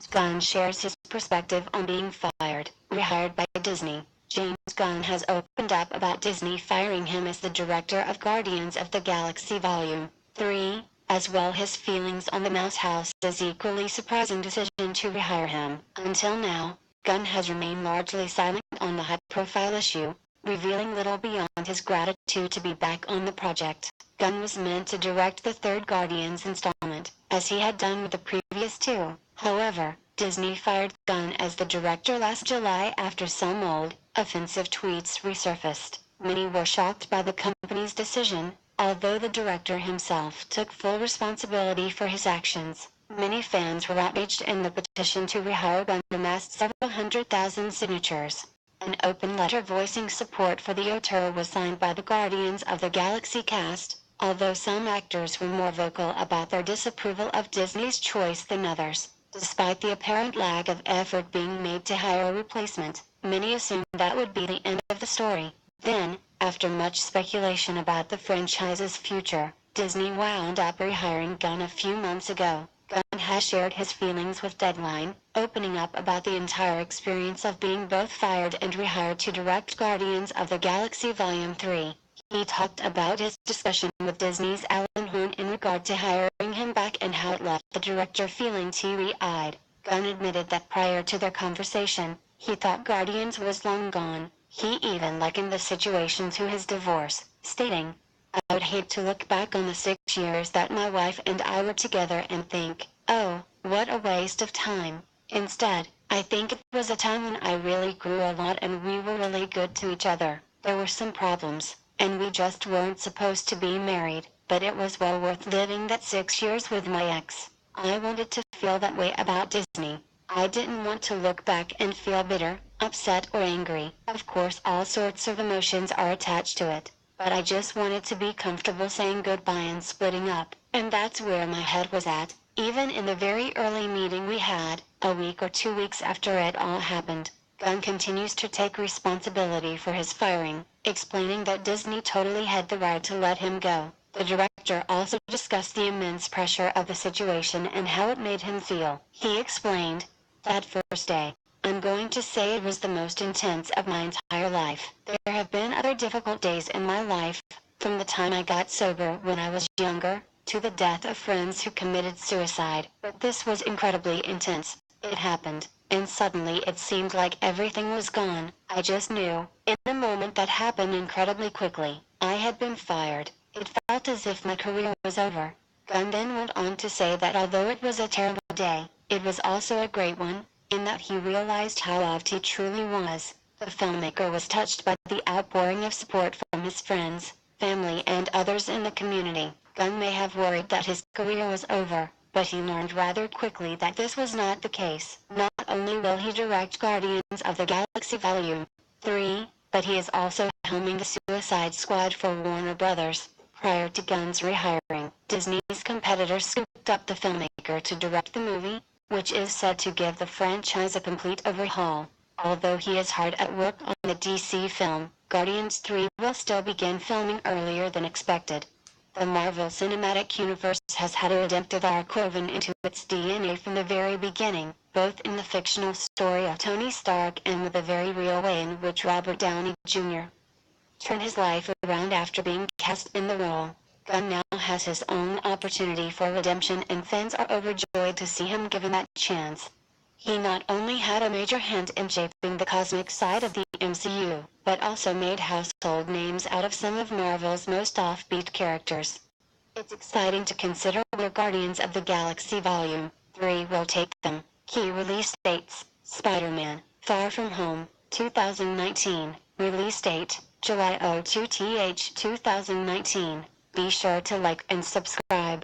Gunn shares his perspective on being fired, rehired by Disney. James Gunn has opened up about Disney firing him as the director of Guardians of the Galaxy Volume 3, as well his feelings on the Mouse House's equally surprising decision to rehire him. Until now, Gunn has remained largely silent on the high-profile issue, revealing little beyond his gratitude to be back on the project. Gunn was meant to direct the third Guardians installment, as he had done with the previous two. However, Disney fired Gunn as the director last July after some old, offensive tweets resurfaced. Many were shocked by the company's decision, although the director himself took full responsibility for his actions. Many fans were outraged, and the petition to rehire Gunn amassed several 100,000 signatures. An open letter voicing support for the auteur was signed by the Guardians of the Galaxy cast, although some actors were more vocal about their disapproval of Disney's choice than others. Despite the apparent lack of effort being made to hire a replacement, many assumed that would be the end of the story. Then, after much speculation about the franchise's future, Disney wound up rehiring Gunn a few months ago. Gunn has shared his feelings with Deadline, opening up about the entire experience of being both fired and rehired to direct Guardians of the Galaxy Volume 3. He talked about his discussion with Disney's Alan Hoon in regard to hiring him back and how it left the director feeling teary-eyed. Gunn admitted that prior to their conversation, he thought Guardians was long gone. He even likened the situation to his divorce, stating, "I would hate to look back on the 6 years that my wife and I were together and think, oh, what a waste of time. Instead, I think it was a time when I really grew a lot and we were really good to each other. There were some problems, and we just weren't supposed to be married, but it was well worth living that 6 years with my ex. I wanted to feel that way about Disney. I didn't want to look back and feel bitter, upset or angry. Of course all sorts of emotions are attached to it, but I just wanted to be comfortable saying goodbye and splitting up, and that's where my head was at." Even in the very early meeting we had, a week or 2 weeks after it all happened, Gunn continues to take responsibility for his firing, explaining that Disney totally had the right to let him go. The director also discussed the immense pressure of the situation and how it made him feel. He explained, "That first day, I'm going to say it was the most intense of my entire life. There have been other difficult days in my life, from the time I got sober when I was younger, to the death of friends who committed suicide. But this was incredibly intense. It happened, and suddenly it seemed like everything was gone. I just knew, in the moment that happened incredibly quickly, I had been fired. It felt as if my career was over." Gunn then went on to say that although it was a terrible day, it was also a great one, in that he realized how loved he truly was. The filmmaker was touched by the outpouring of support from his friends, family and others in the community. Gunn may have worried that his career was over, but he learned rather quickly that this was not the case. Not only will he direct Guardians of the Galaxy Volume 3, but he is also helming the Suicide Squad for Warner Brothers. Prior to Gunn's rehiring, Disney's competitor scooped up the filmmaker to direct the movie, which is said to give the franchise a complete overhaul. Although he is hard at work on the DC film, Guardians 3 will still begin filming earlier than expected. The Marvel Cinematic Universe has had a redemptive arc woven into its DNA from the very beginning, both in the fictional story of Tony Stark and with the very real way in which Robert Downey Jr. turned his life around after being cast in the role. Gunn now has his own opportunity for redemption, and fans are overjoyed to see him given that chance. He not only had a major hand in shaping the cosmic side of the MCU, but also made household names out of some of Marvel's most offbeat characters. It's exciting to consider where Guardians of the Galaxy Volume 3 will take them. Key release dates: Spider-Man: Far From Home, 2019. Release date: July 02th 2019. Be sure to like and subscribe.